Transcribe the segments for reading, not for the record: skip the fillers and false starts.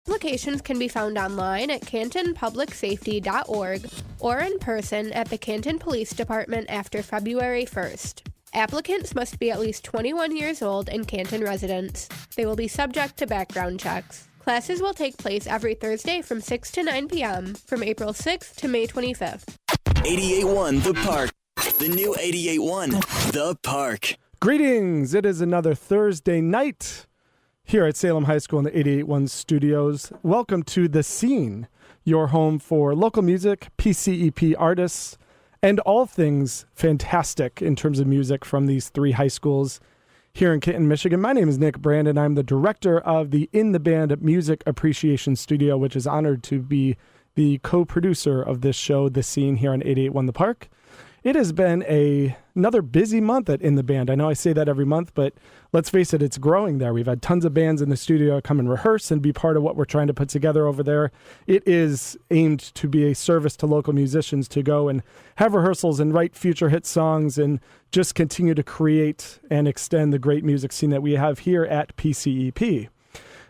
Applications can be found online at cantonpublicsafety.org or in person at the Canton Police Department after February 1st. Applicants must be at least 21 years old and Canton residents. They will be subject to background checks. Classes will take place every Thursday from 6 to 9 p.m. from April 6th to May 25th. 88.1 The Park. The new 88.1 The Park. Greetings. It is another Thursday night here at Salem High School in the 88.1 studios. Welcome to The Scene, your home for local music, PCEP artists, and all things fantastic in terms of music from these three high schools here in Canton, Michigan. My name is Nick Brandon. I'm the director of the In the Band Music Appreciation Studio, which is honored to be the co-producer of this show, The Scene, here on 88.1 The Park. It has been another busy month at In the Band. I know I say that every month, but let's face it, it's growing there. We've had tons of bands in the studio come and rehearse and be part of what we're trying to put together over there. It is aimed to be a service to local musicians to go and have rehearsals and write future hit songs and just continue to create and extend the great music scene that we have here at PCEP.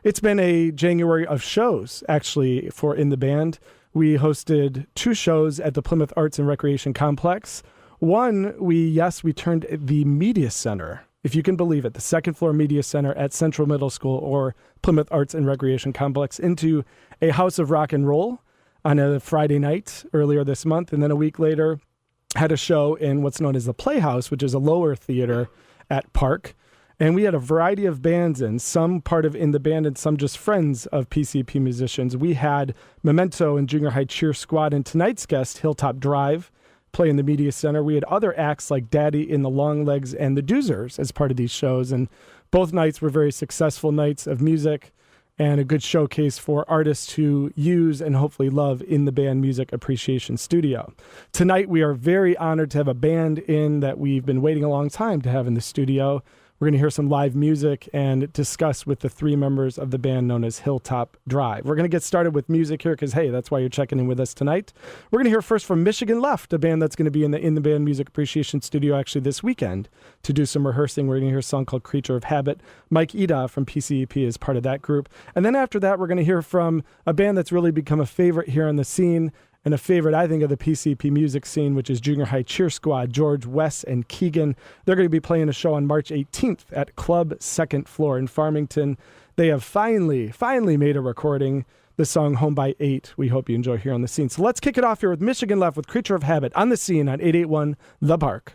It's been a January of shows, actually, for In the Band. We hosted two shows at the Plymouth Arts and Recreation Complex. One, we turned the Media Center, if you can believe it, the second floor Media Center at Central Middle School or Plymouth Arts and Recreation Complex into a house of rock and roll on a Friday night earlier this month. And then a week later, had a show in what's known as the Playhouse, which is a lower theater at Park. And we had a variety of bands in, some part of In the Band and some just friends of PCP musicians. We had Memento and Junior High Cheer Squad, and tonight's guest, Hilltop Drive, play in the Media Center. We had other acts like Daddy in the Long Legs and the Doozers as part of these shows. And both nights were very successful nights of music and a good showcase for artists who use and hopefully love In the Band Music Appreciation Studio. Tonight, we are very honored to have a band in that we've been waiting a long time to have in the studio. We're going to hear some live music and discuss with the three members of the band known as Hilltop Drive. We're going to get started with music here because, hey, that's why you're checking in with us tonight. We're going to hear first from Michigan Left, a band that's going to be in the Band Music Appreciation Studio actually this weekend to do some rehearsing. We're going to hear a song called Creature of Habit. Mike Ida from PCEP is part of that group. And then after that, we're going to hear from a band that's really become a favorite here on the scene, and a favorite, I think, of the PCP music scene, which is Junior High Cheer Squad, George, Wes, and Keegan. They're going to be playing a show on March 18th at Club Second Floor in Farmington. They have finally made a recording, the song Home by 8. We hope you enjoy here on The Scene. So let's kick it off here with Michigan Left with Creature of Habit on The Scene on 88.1 The Park.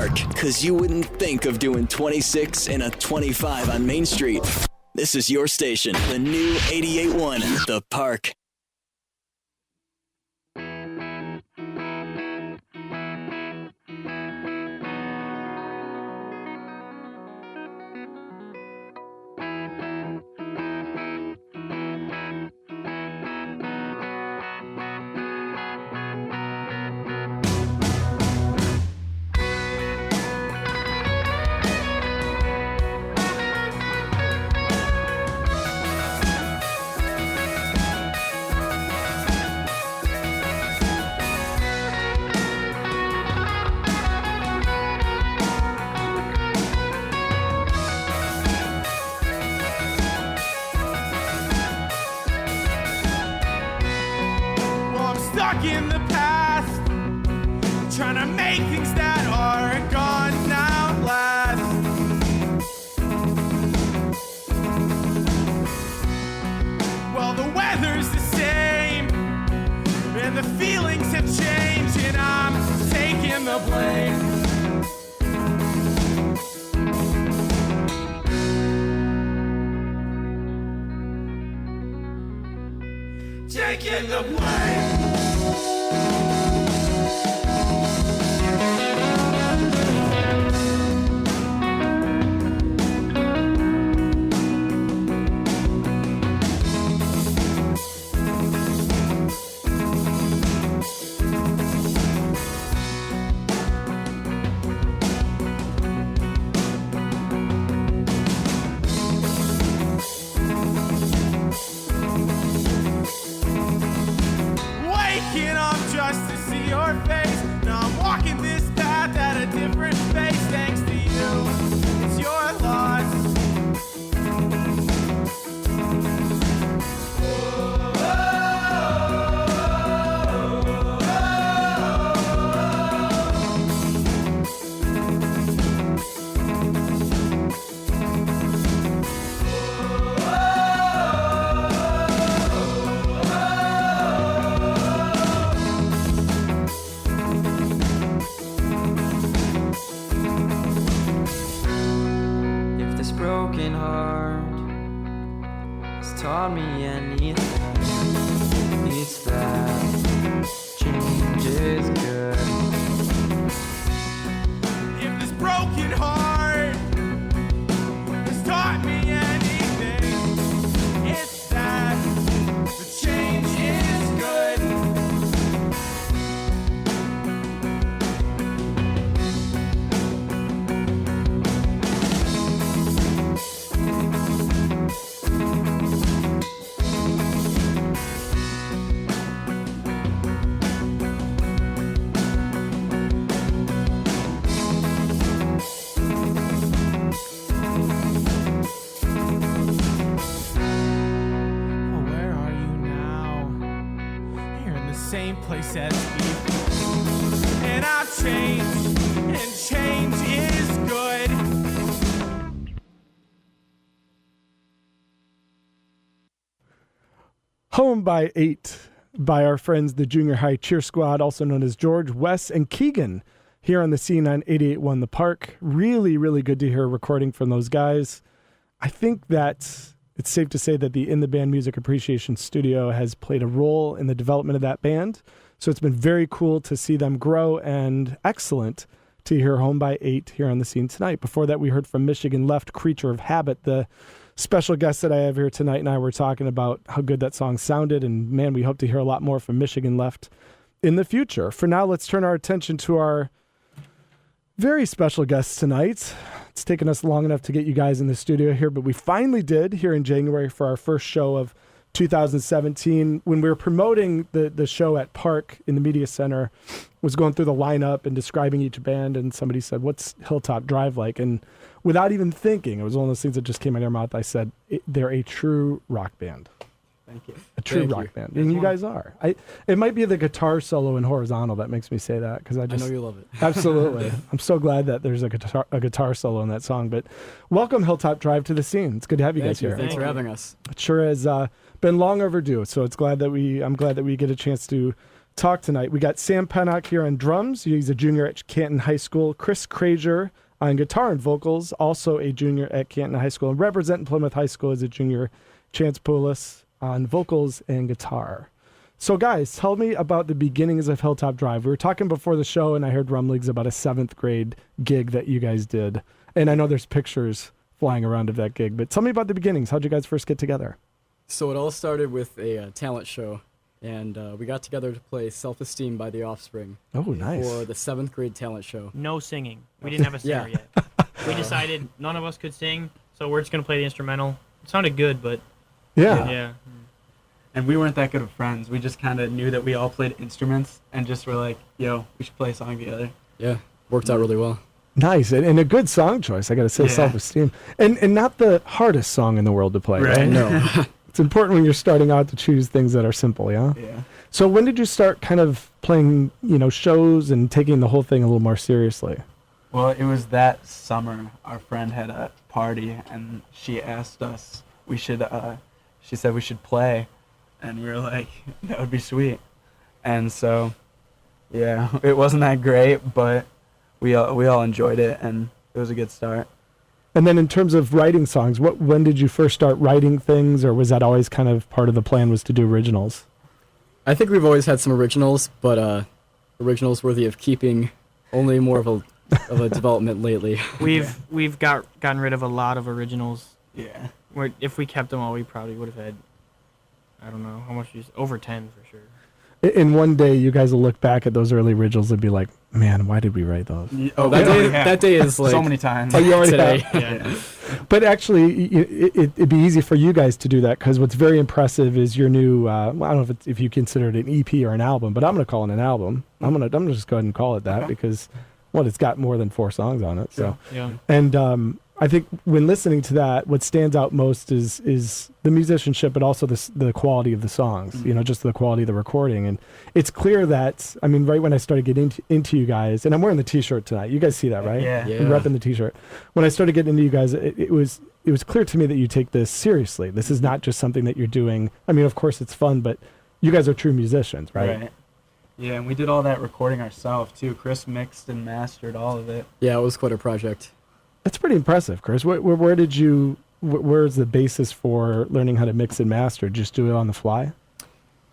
Park, because you wouldn't think of doing 26 and a 25 on Main Street. This is your station, the new 88.1 The Park. In the past, trying to make things that are gone now last. Well, the weather's the same, and the feelings have changed, and I'm taking the blame. Taking the blame. Waking up just to see your face. Now I'm walking this path at a different pace. Thanks to you, it's your loss. Broken heart has taught me anything. It's that change is good. If this broken heart has taught me anything, it's that the change is good. Same place as me, and I've changed, and change is good. Home by 8 by our friends, the Junior High Cheer Squad, also known as George, Wes, and Keegan, here on the scene on 88.1 The Park. Really, really good to hear a recording from those guys. I think that it's safe to say that the In the Band Music Appreciation Studio has played a role in the development of that band. So it's been very cool to see them grow, and excellent to hear Home by 8 here on the scene tonight. Before that, we heard from Michigan Left, Creature of Habit. The special guest that I have here tonight and I were talking about how good that song sounded, and man, we hope to hear a lot more from Michigan Left in the future. For now, let's turn our attention to our very special guest tonight. It's taken us long enough to get you guys in the studio here, but we finally did here in January for our first show of 2017. When we were promoting the show at Park in the Media Center, was going through the lineup and describing each band, and somebody said, "What's Hilltop Drive like?" And without even thinking, it was one of those things that just came out of their mouth. I said, "They're a true rock band." Thank you. A true rock band. And you guys are. It might be the guitar solo in Horizontal that makes me say that, because I know you love it. Absolutely. I'm so glad that there's a guitar solo in that song. But welcome, Hilltop Drive, to the scene. It's good to have you guys here. Thanks for having us. It sure has been long overdue. So I'm glad that we get a chance to talk tonight. We got Sam Pennock here on drums. He's a junior at Canton High School. Chris Krazier on guitar and vocals, also a junior at Canton High School. And representing Plymouth High School as a junior, Chance Poulos on vocals and guitar. So guys, tell me about the beginnings of Hilltop Drive. We were talking before the show, and I heard rumblings about a 7th grade gig that you guys did. And I know there's pictures flying around of that gig, but tell me about the beginnings. How'd you guys first get together? So it all started with a talent show, and we got together to play Self-Esteem by The Offspring. Oh, nice. For the 7th grade talent show. No singing. We didn't have a singer yet. We decided none of us could sing, so we're just going to play the instrumental. It sounded good, but yeah. And we weren't that good of friends. We just kind of knew that we all played instruments and just were like, yo, we should play a song together. Yeah, worked out really well. Nice, and a good song choice, I got to say, Self-Esteem. And not the hardest song in the world to play, right? No. It's important when you're starting out to choose things that are simple, yeah? Yeah. So when did you start kind of playing, shows and taking the whole thing a little more seriously? Well, it was that summer. Our friend had a party, and she asked us, she said we should play. And we were like, that would be sweet. And so, yeah, it wasn't that great, but we all enjoyed it, and it was a good start. And then in terms of writing songs, when did you first start writing things, or was that always kind of part of the plan was to do originals? I think we've always had some originals, but originals worthy of keeping, only more of a development lately. We've gotten rid of a lot of originals. Yeah. If we kept them all, we probably would have had, I don't know, how much, over 10 for sure. In one day, you guys will look back at those early originals and be like, man, why did we write those? That day is like... So many times. Oh, you already today. have? Yeah. But actually, it'd be easy for you guys to do that, because what's very impressive is your new, I don't know if you consider it an EP or an album, but I'm going to call it an album. I'm gonna just go ahead and call it that, because, it's got more than 4 songs on it. So, Yeah. And I think when listening to that, what stands out most is the musicianship, but also the quality of the songs, just the quality of the recording. And it's clear that, right when I started getting into you guys, and I'm wearing the t-shirt tonight. You guys see that, right? Yeah. I'm repping the t-shirt. When I started getting into you guys, it was clear to me that you take this seriously. This is not just something that you're doing. Of course it's fun, but you guys are true musicians, right? Right. Yeah, and we did all that recording ourselves, too. Chris mixed and mastered all of it. Yeah, it was quite a project. That's pretty impressive, Chris. Where's the basis for learning how to mix and master? Just do it on the fly?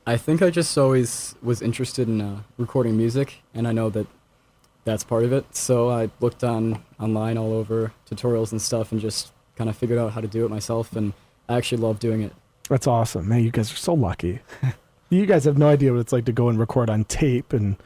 I think I just always was interested in recording music, and I know that that's part of it. So I looked online all over tutorials and stuff, and just kind of figured out how to do it myself, and I actually love doing it. That's awesome. Man, you guys are so lucky. You guys have no idea what it's like to go and record on tape and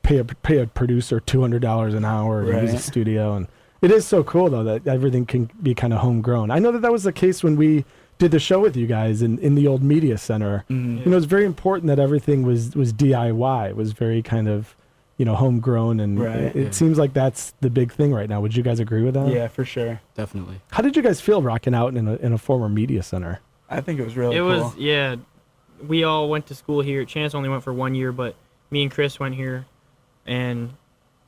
pay a producer $200 an hour and use a studio. And it is so cool, though, that everything can be kind of homegrown. I know that was the case when we did the show with you guys in the old media center. Mm-hmm. It's very important that everything was DIY. It was very kind of, homegrown. And it seems like that's the big thing right now. Would you guys agree with that? Yeah, for sure. Definitely. How did you guys feel rocking out in a former media center? I think it was really It cool. was, yeah. We all went to school here. Chance only went for 1 year, but me and Chris went here, and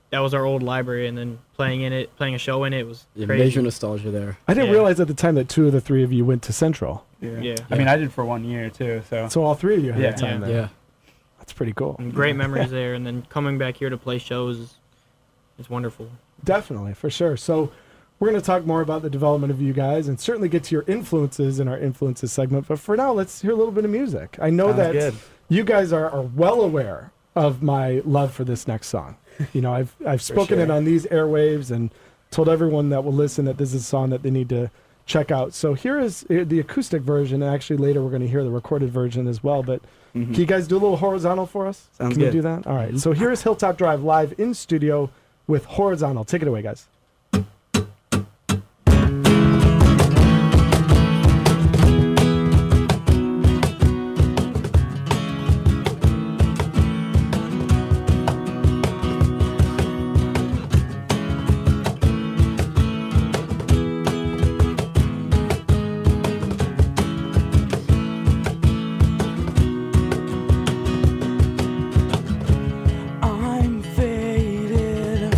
that was our old library, and then playing a show in it was crazy. Major nostalgia there. I didn't realize at the time that 2 of the 3 of you went to Central. Yeah. I did for 1 year, too, so... So all 3 of you had that time Yeah. there. Yeah. That's pretty cool. And great memories there, and then coming back here to play shows is wonderful. Definitely, for sure. So we're going to talk more about the development of you guys and certainly get to your influences in our influences segment. But for now, let's hear a little bit of music. I know that good. you guys are well aware of my love for this next song. I've spoken it on these airwaves and told everyone that will listen that this is a song that they need to check out. So here is the acoustic version, and actually later we're going to hear the recorded version as well. But can you guys do a little horizontal for us? Sounds Can you good. do that? All right. So here is Hilltop Drive live in studio with Horizontal. Take it away, guys. I'm faded,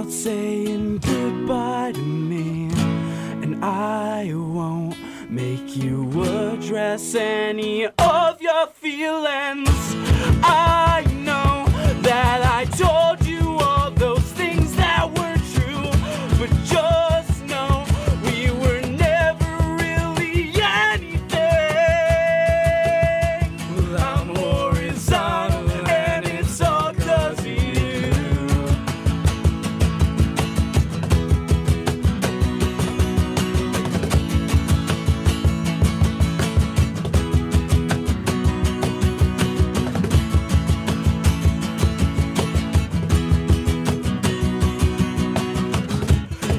about saying goodbye to me, and I won't make you address any of your feelings. I know that I told you all those things that were true, but just know we were never really anything. Well, I'm horizontal and it's all 'cause of you.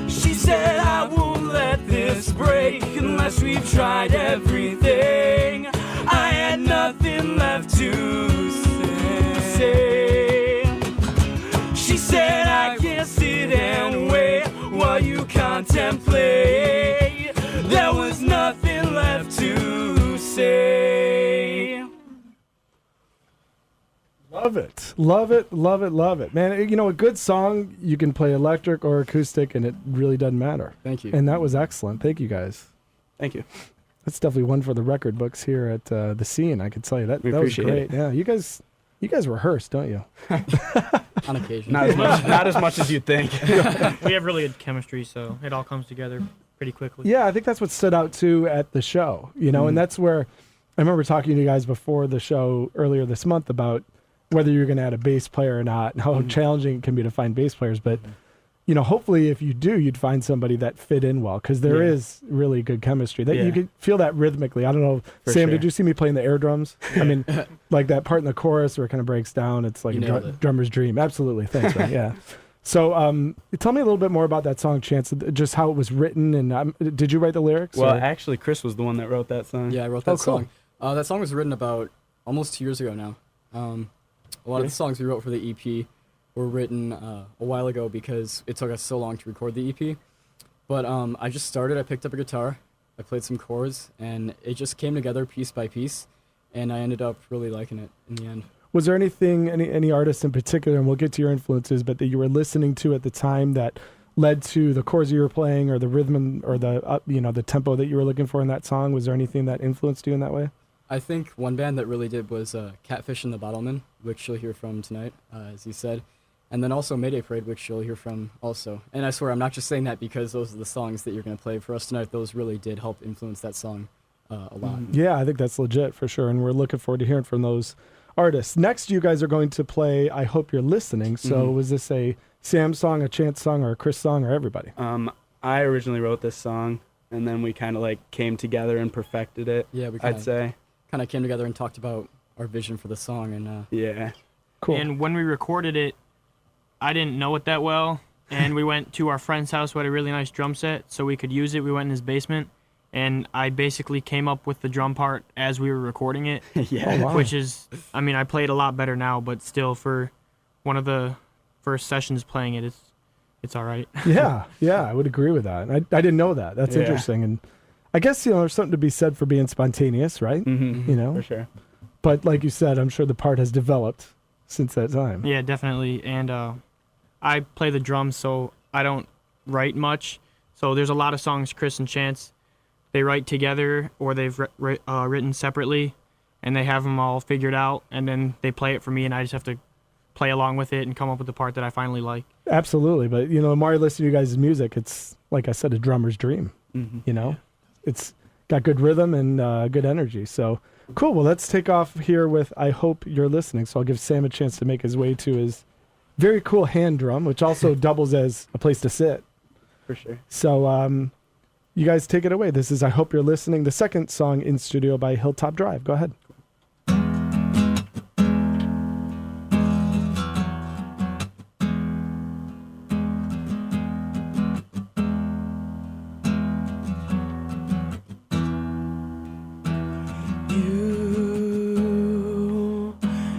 She said I won't let this break unless we've tried everything. I had nothing left to say. She said I can't sit and wait while you contemplate. There was nothing left to say. Love it. Love it. Love it. Love it. Man, you know, a good song, you can play electric or acoustic, and it really doesn't matter. Thank you. And that was excellent. Thank you, guys. Thank you. That's definitely one for the record books here at the Scene. I could tell you that. We That was appreciate great. it. Yeah, you guys rehearse, don't you? On occasion. Not as much as you'd think. We have really good chemistry, so it all comes together pretty quickly. Yeah, I think that's what stood out too at the show, you know, and that's where I remember talking to you guys before the show earlier this month about whether you're going to add a bass player or not, and how challenging it can be to find bass players. But, you know, hopefully if you do, you'd find somebody that fit in well, because there is really good chemistry. That you could feel that rhythmically. I don't know, For Sam, sure. did you see me playing the air drums? I mean, like that part in the chorus where it kind of breaks down. It's like You a nailed it. drummer's dream. Absolutely. Thanks, man. Yeah. So tell me a little bit more about that song, Chance, just how it was written. And did you write the lyrics? Well, or? actually, Chris was the one that wrote that song. Yeah, I wrote that Oh, cool. song. That song was written about almost 2 years ago now. A lot of the songs we wrote for the EP were written a while ago because it took us so long to record the EP. But I just started, I picked up a guitar, I played some chords, and it just came together piece by piece, and I ended up really liking it in the end. Was there anything, any artists in particular, and we'll get to your influences, but that you were listening to at the time that led to the chords you were playing, or the rhythm, or the the tempo that you were looking for in that song? Was there anything that influenced you in that way? I think one band that really did was Catfish and the Bottlemen, which you'll hear from tonight, as you said. And then also Mayday Parade, which you'll hear from also. And I swear, I'm not just saying that because those are the songs that you're going to play for us tonight. Those really did help influence that song a lot. Yeah, I think that's legit for sure. And we're looking forward to hearing from those artists. Next, you guys are going to play I Hope You're Listening. So was this a Sam song, a Chance song, or a Chris song, or everybody? I originally wrote this song, and then we kind of like came together and perfected it. Yeah, we I'd say. kind of came together and talked about our vision for the song. And Yeah. Cool. And when we recorded it, I didn't know it that well, and we went to our friend's house who had a really nice drum set, so we could use it. We went in his basement, and I basically came up with the drum part as we were recording it, Yeah. Oh, wow. which is, I mean, I played a lot better now, but still for one of the first sessions playing it, it's all right. yeah, I would agree with that. I didn't know that. That's Yeah. interesting. And I guess, there's something to be said for being spontaneous, right? Mm-hmm. You know? For sure. But like you said, I'm sure the part has developed since that time. Yeah, definitely. And I play the drums, so I don't write much. So there's a lot of songs Chris and Chance, they write together or they've written separately, and they have them all figured out, and then they play it for me, and I just have to play along with it and come up with the part that I finally like. Absolutely. But, the more I listen to you guys' music, it's, like I said, a drummer's dream. Mm-hmm. It's got good rhythm and good energy. So cool. Well, let's take off here with I Hope You're Listening. So I'll give Sam a chance to make his way to his very cool hand drum, which also doubles as a place to sit. For sure. So you guys take it away. This is I Hope You're Listening, the second song in studio by Hilltop Drive. Go ahead.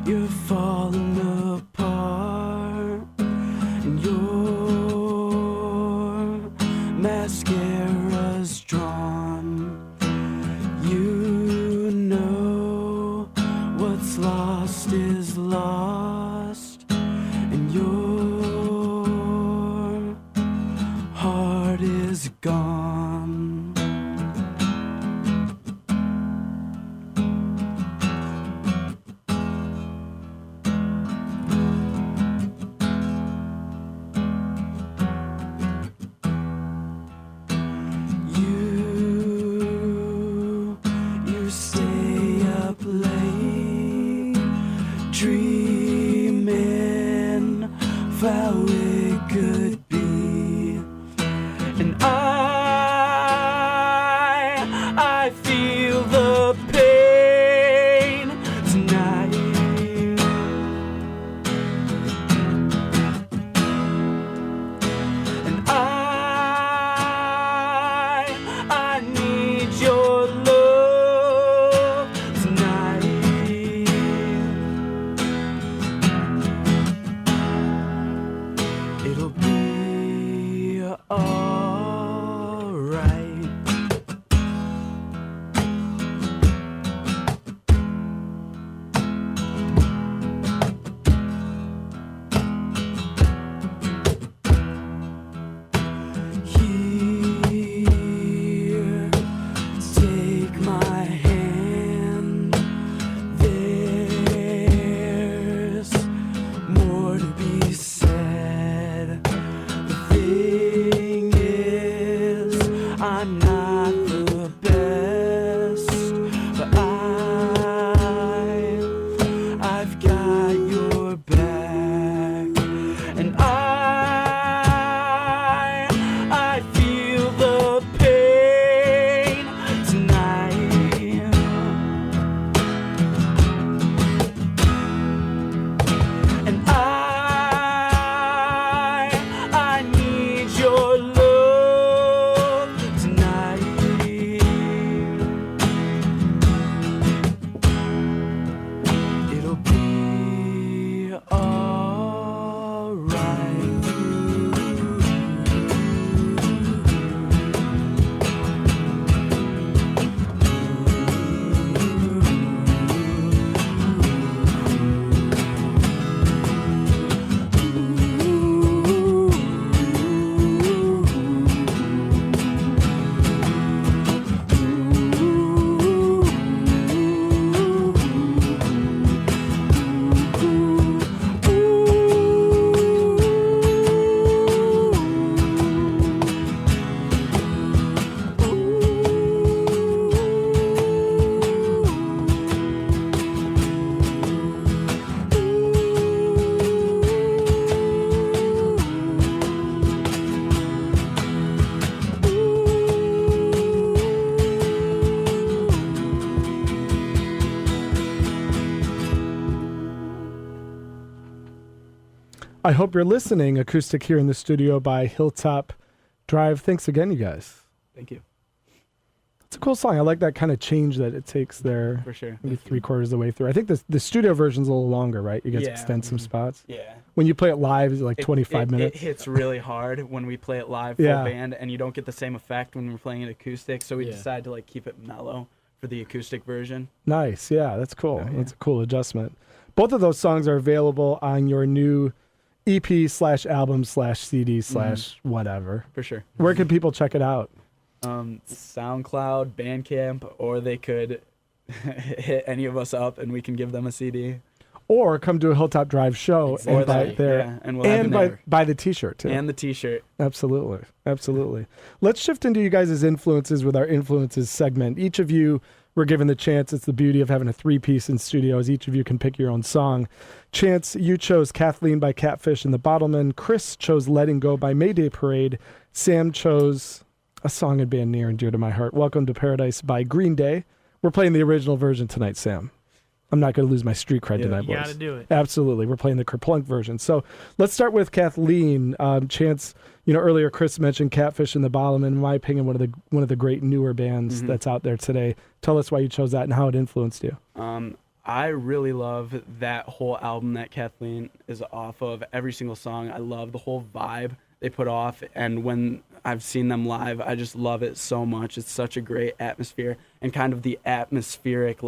You're falling apart, and your mascara's drawn. You know I hope you're listening. Acoustic here in the studio by Hilltop Drive. Thanks again, you guys. Thank you. It's a cool song. I like that kind of change that it takes there. For sure. Maybe 3/4 of the way through. I think the studio version's a little longer, right? You guys extend some spots. Yeah. When you play it live, is it like 25 minutes? It hits really hard when we play it live full band, and you don't get the same effect when we're playing it acoustic. So we decided to like keep it mellow for the acoustic version. Nice. Yeah, that's cool. Oh, yeah. That's a cool adjustment. Both of those songs are available on your new EP/album/CD/whatever. For sure. Where can people check it out? SoundCloud, Bandcamp, or they could hit any of us up and we can give them a CD. Or come to a Hilltop Drive show and buy it there. Yeah, and we'll buy the T-shirt too. And the T-shirt. Absolutely. Absolutely. Let's shift into you guys' influences with our influences segment. Each of you were given the chance. It's the beauty of having a 3-piece in studios. Each of you can pick your own song. Chance, you chose Kathleen by Catfish and the Bottlemen. Chris chose Letting Go by Mayday Parade. Sam chose a song and band near and dear to my heart, Welcome to Paradise by Green Day. We're playing the original version tonight, Sam. I'm not going to lose my street cred tonight, boys. You got to do it. Absolutely. We're playing the Kerplunk version. So let's start with Kathleen. Chance, earlier Chris mentioned Catfish and the Bottlemen. In my opinion, one of the great newer bands that's out there today. Tell us why you chose that and how it influenced you. I really love that whole album that Kathleen is off of. Every single song, I love the whole vibe they put off. And when I've seen them live, I just love it so much. It's such a great atmosphere, and kind of the atmospheric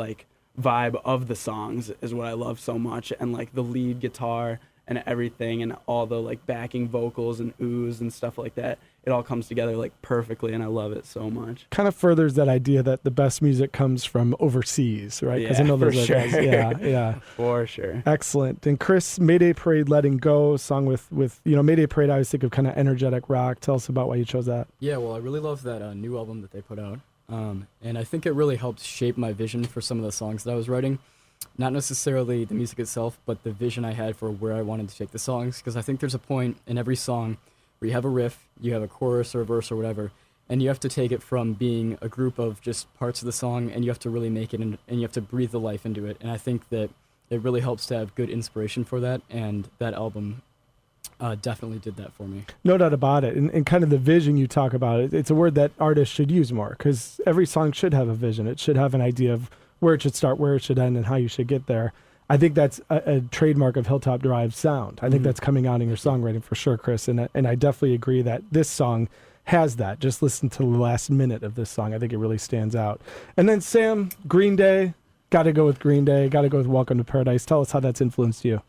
vibe of the songs is what I love so much. And the lead guitar and everything and all the backing vocals and oohs and stuff like that, it all comes together perfectly, and I love it so much. Kind of furthers that idea that the best music comes from overseas, right? Yeah, I know those for guys. sure. Yeah. For sure. Excellent. And Chris, Mayday Parade, Letting Go, song with Mayday Parade, I always think of kind of energetic rock. Tell us about why you chose that. Yeah, well, I really love that new album that they put out. And I think it really helped shape my vision for some of the songs that I was writing. Not necessarily the music itself, but the vision I had for where I wanted to take the songs. Because I think there's a point in every song where you have a riff, you have a chorus or a verse or whatever, and you have to take it from being a group of just parts of the song, and you have to really make it, and you have to breathe the life into it. And I think that it really helps to have good inspiration for that, and that album definitely did that for me. No doubt about it. And kind of the vision you talk about, it's a word that artists should use more, because every song should have a vision. It should have an idea of where it should start, where it should end, and how you should get there. I think that's a trademark of Hilltop Drive sound. I think that's coming out in your songwriting for sure, Chris. And I definitely agree that this song has that. Just listen to the last minute of this song. I think it really stands out. And then Sam, Green Day, got to go with Green Day, got to go with Welcome to Paradise. Tell us how that's influenced you.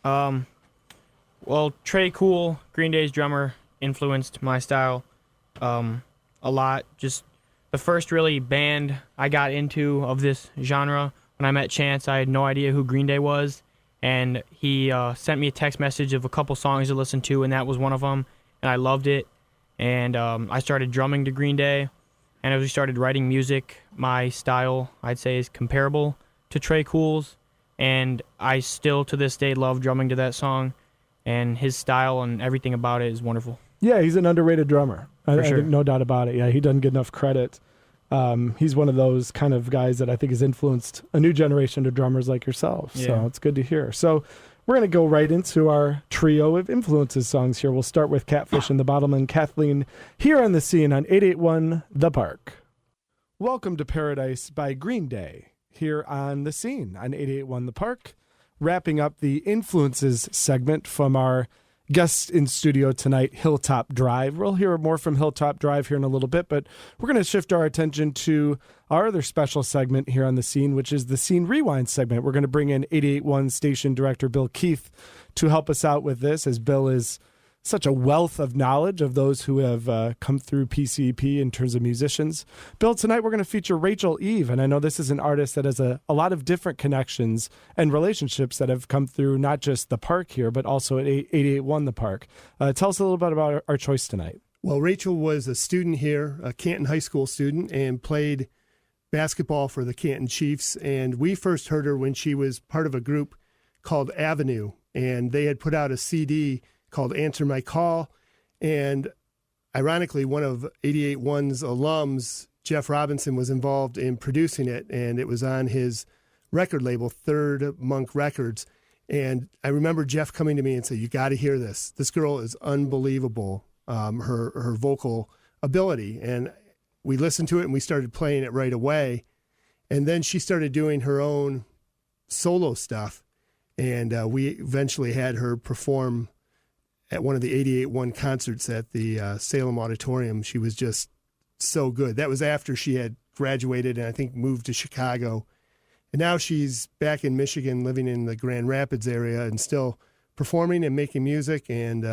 Well, Trey Cool, Green Day's drummer, influenced my style a lot. Just the first really band I got into of this genre. When I met Chance, I had no idea who Green Day was, and he sent me a text message of a couple songs to listen to, and that was one of them, and I loved it. And I started drumming to Green Day, and as we started writing music, my style, I'd say, is comparable to Trey Cool's, and I still, to this day, love drumming to that song, and his style and everything about it is wonderful. Yeah, he's an underrated drummer. I sure. think no doubt about it. Yeah, he doesn't get enough credit. He's one of those kind of guys that I think has influenced a new generation of drummers like yourself. Yeah. So it's good to hear. So we're going to go right into our trio of influences songs here. We'll start with Catfish and the Bottlemen. Kathleen, here on the scene on 881 The Park. Welcome to Paradise by Green Day, here on the scene on 881 The Park. Wrapping up the influences segment from our guest in studio tonight, Hilltop Drive. We'll hear more from Hilltop Drive here in a little bit, but we're going to shift our attention to our other special segment here on the scene, which is the Scene Rewind segment. We're going to bring in 881 station director Bill Keith to help us out with this, as Bill is such a wealth of knowledge of those who have come through PCEP in terms of musicians. Bill, tonight we're going to feature Rachel Eve, and I know this is an artist that has a lot of different connections and relationships that have come through not just the park here, but also at 881 The Park. Tell us a little bit about our choice tonight. Well, Rachel was a student here, a Canton High School student, and played basketball for the Canton Chiefs. And we first heard her when she was part of a group called Avenue, and they had put out a CD called Answer My Call. And ironically, one of 881's alums, Jeff Robinson, was involved in producing it, and it was on his record label, Third Monk Records. And I remember Jeff coming to me and saying, "You got to hear this. This girl is unbelievable, her vocal ability." And we listened to it and we started playing it right away. And then she started doing her own solo stuff. And we eventually had her perform at one of the 88.1 concerts at the Salem Auditorium. She was just so good. That was after she had graduated and I think moved to Chicago. And now she's back in Michigan, living in the Grand Rapids area and still performing and making music. And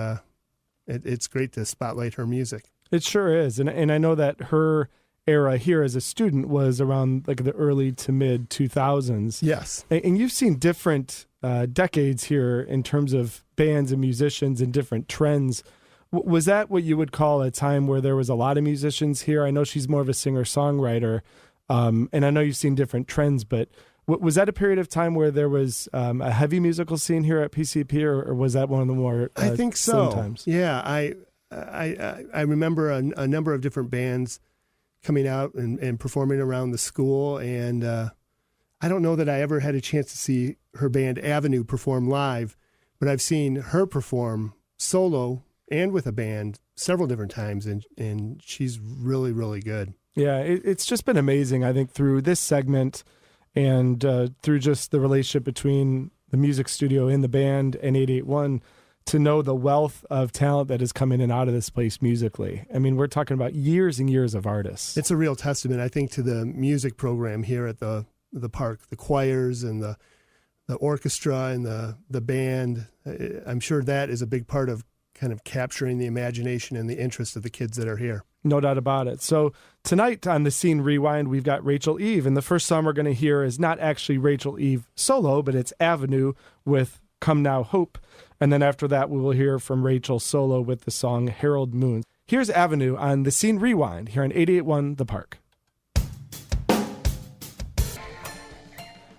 it's great to spotlight her music. It sure is. And I know that her era here as a student was around like the early to mid 2000s. Yes. And you've seen different decades here in terms of bands and musicians and different trends. Was that what you would call a time where there was a lot of musicians here? I know she's more of a singer-songwriter, and I know you've seen different trends, but was that a period of time where there was a heavy musical scene here at PCP, or was that one of the more I think so. times? Yeah, I remember a number of different bands coming out and performing around the school, and I don't know that I ever had a chance to see her band Avenue perform live, but I've seen her perform solo and with a band several different times, and she's really, really good. Yeah, it's just been amazing, I think, through this segment and through just the relationship between the music studio and the band and 881 to know the wealth of talent that is coming in and out of this place musically. I mean, we're talking about years and years of artists. It's a real testament, I think, to the music program here at the park, the choirs and the orchestra and the band. I'm sure that is a big part of kind of capturing the imagination and the interest of the kids that are here. No doubt about it. So tonight on the Scene Rewind, we've got Rachel Eve, and the first song we're going to hear is not actually Rachel Eve solo, but it's Avenue with Come Now Hope. And then after that, we will hear from Rachel solo with the song Herald Moon. Here's Avenue on the Scene Rewind here on 88.1 The Park.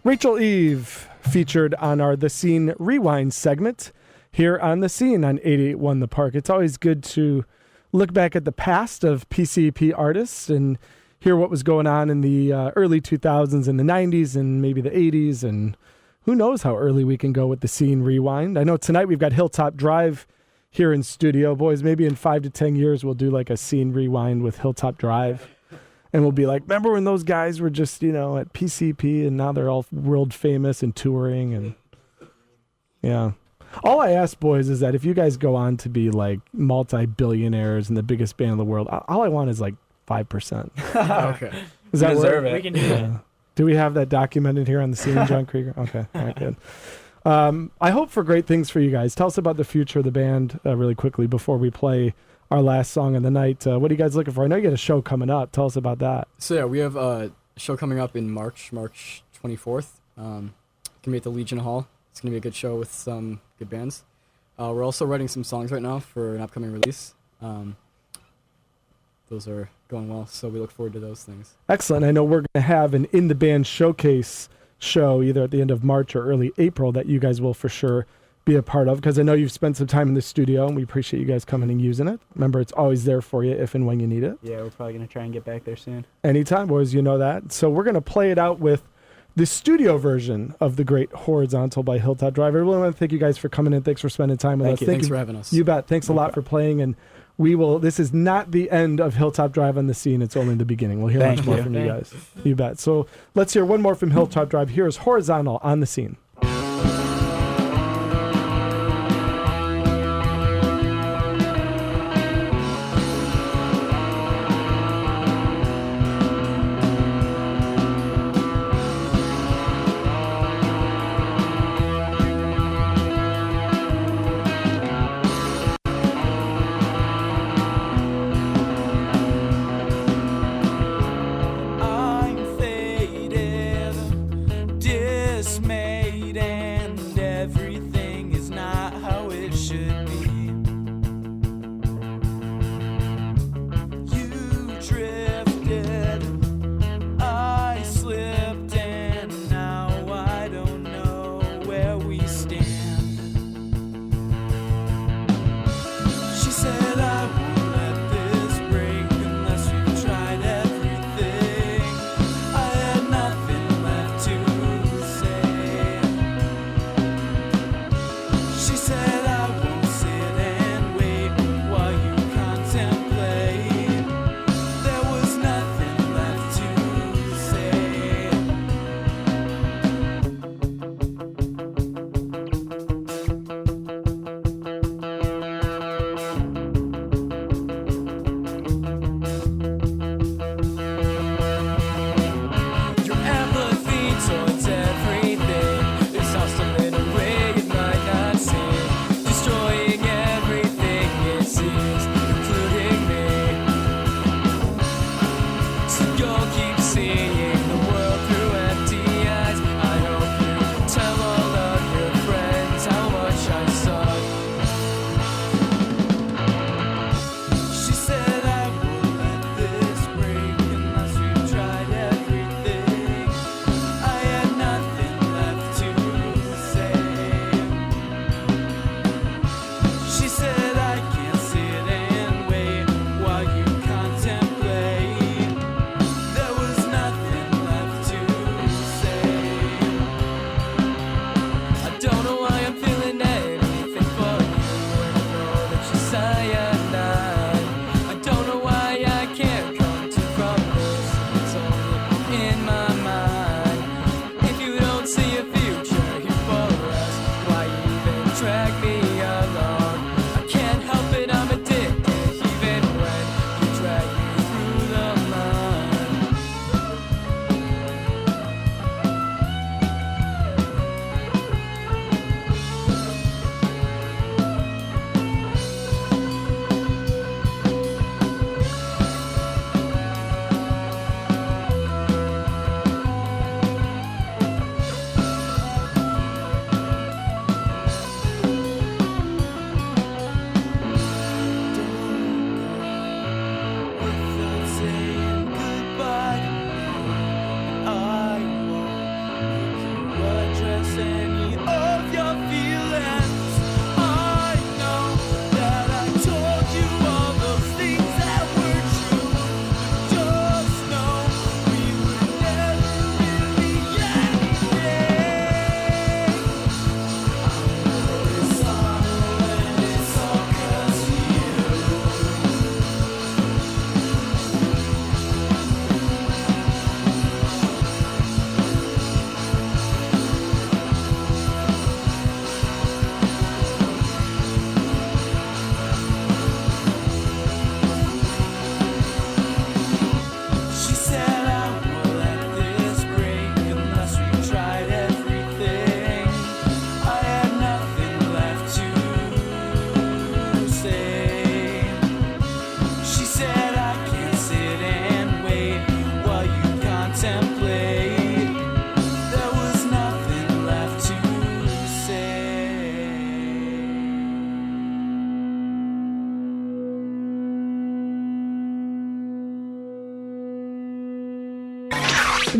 Rachel Eve featured on our The Scene Rewind segment here on The Scene on 88.1 The Park. It's always good to look back at the past of PCP artists and hear what was going on in the early 2000s and the 90s and maybe the 80s, and who knows how early we can go with the Scene Rewind. I know tonight we've got Hilltop Drive here in studio. Boys, maybe in 5 to 10 years we'll do like a Scene Rewind with Hilltop Drive. And we'll be like, remember when those guys were just, at PCP and now they're all world famous and touring and yeah. All I ask, boys, is that if you guys go on to be like multi-billionaires and the biggest band in the world, all I want is like 5%. Okay. Does that Deserve work? it. We can do that. Do we have that documented here on the scene, John Krieger? Okay, all right, good. I hope for great things for you guys. Tell us about the future of the band really quickly before we play our last song of the night. What are you guys looking for? I know you got a show coming up. Tell us about that. So yeah, we have a show coming up in March 24th. Gonna be at the Legion Hall. It's gonna be a good show with some good bands. We're also writing some songs right now for an upcoming release. Those are going well, so we look forward to those things. Excellent. I know we're going to have an In the Band showcase show either at the end of March or early April that you guys will for sure be a part of, because I know you've spent some time in the studio and we appreciate you guys coming and using it. Remember, it's always there for you if and when you need it. Yeah, we're probably going to try and get back there soon. Anytime, boys, you know that. So we're going to play it out with the studio version of The Great Horizontal by Hilltop Drive. I really want to thank you guys for coming in. Thanks for spending time with us. Thanks for having us. You bet. Thanks a lot for playing, and this is not the end of Hilltop Drive on the Scene. It's only the beginning. We'll hear much more from you guys. You bet. So let's hear one more from Hilltop Drive. Here's Horizontal on the Scene.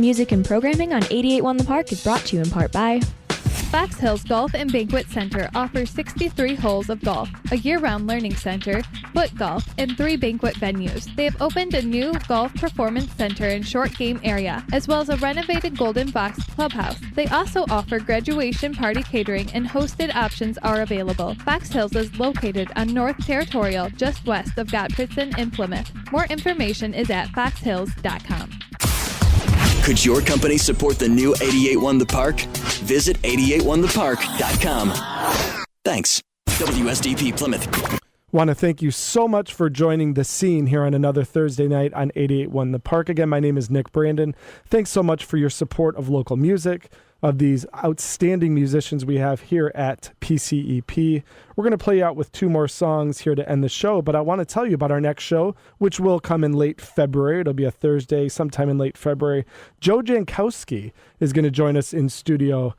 music and programming on 88.1 The Park is brought to you in part by Fox Hills Golf and Banquet Center offers 63 holes of golf, a year-round learning center, foot golf, and 3 banquet venues. They have opened a new golf performance center and short game area, as well as a renovated Golden Fox clubhouse. They also offer graduation party catering, and hosted options are available. Fox Hills is located on North Territorial, just west of Gottfriedson and Plymouth. More information is at foxhills.com. Could your company support the new 88.1 The Park? Visit 881thepark.com. Thanks. WSDP Plymouth. Want to thank you so much for joining the scene here on another Thursday night on 88.1 The Park. Again, my name is Nick Brandon. Thanks so much for your support of local music, of these outstanding musicians we have here at PCEP. We're going to play out with 2 more songs here to end the show, but I want to tell you about our next show, which will come in late February. It'll be a Thursday sometime in late February. Joe Jankowski is going to join us in studio.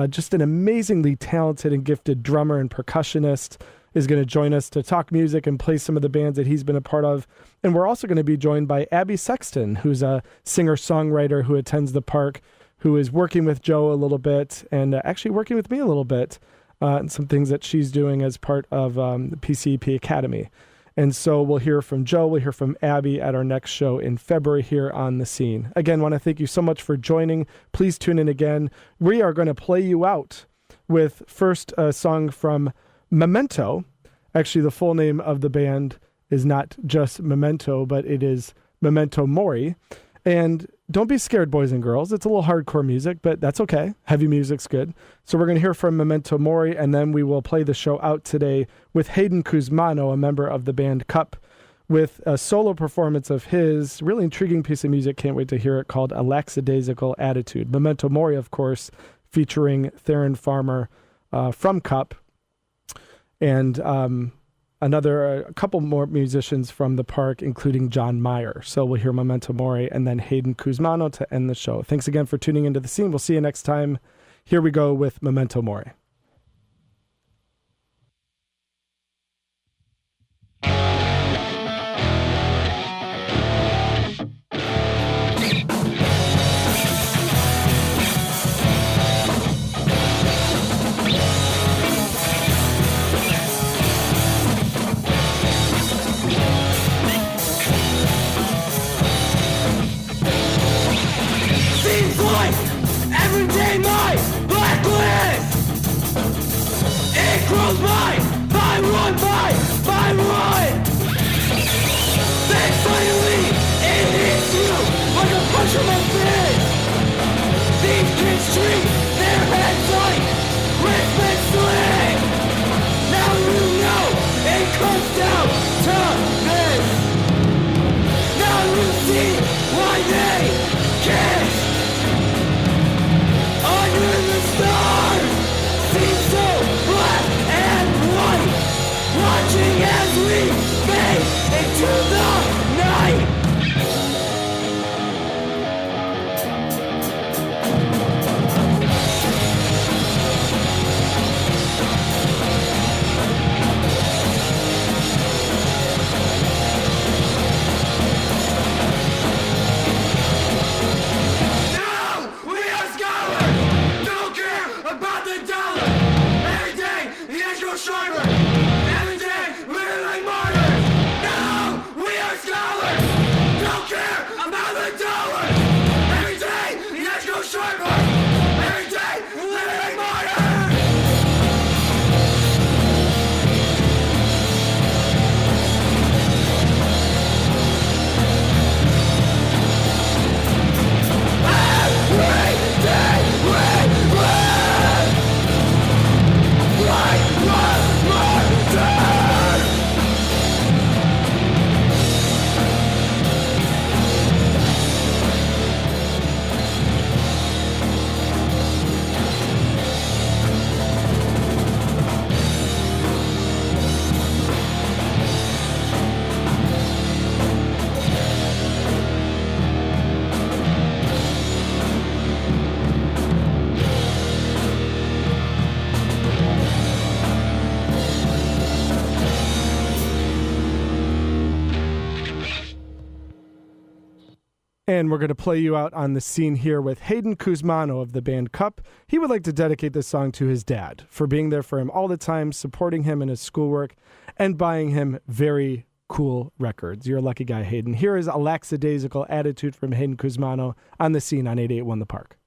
Just an amazingly talented and gifted drummer and percussionist is going to join us to talk music and play some of the bands that he's been a part of. And we're also going to be joined by Abby Sexton, who's a singer-songwriter who attends the park, who is working with Joe a little bit and actually working with me a little bit and some things that she's doing as part of the PCEP Academy. And so we'll hear from Joe, we'll hear from Abby at our next show in February here on The Scene. Again, want to thank you so much for joining. Please tune in again. We are going to play you out with first a song from Memento. Actually, the full name of the band is not just Memento, but it is Memento Mori. And don't be scared, boys and girls. It's a little hardcore music, but that's okay. Heavy music's good. So we're going to hear from Memento Mori, and then we will play the show out today with Hayden Kuzmano, a member of the band Cup, with a solo performance of his really intriguing piece of music. Can't wait to hear it, called A Lackadaisical Attitude. Memento Mori, of course, featuring Theron Farmer from Cup, and a couple more musicians from the park, including John Meyer. So we'll hear Memento Mori and then Hayden Kuzmano to end the show. Thanks again for tuning into The Scene. We'll see you next time. Here we go with Memento Mori. Every day my blacklist, it grows by one, by one. Then finally it hits you like a punch from a fist. These kids treat their heads like wristband sling. Now you know it comes down to this. Now you see why they kiss. Under the stars, seem so black and white, watching as we fade into the night. And we're going to play you out on the scene here with Hayden Kuzmano of the band Cup. He would like to dedicate this song to his dad for being there for him all the time, supporting him in his schoolwork, and buying him very cool records. You're a lucky guy, Hayden. Here is a lackadaisical attitude from Hayden Kuzmano on the scene on 88.1 The Park.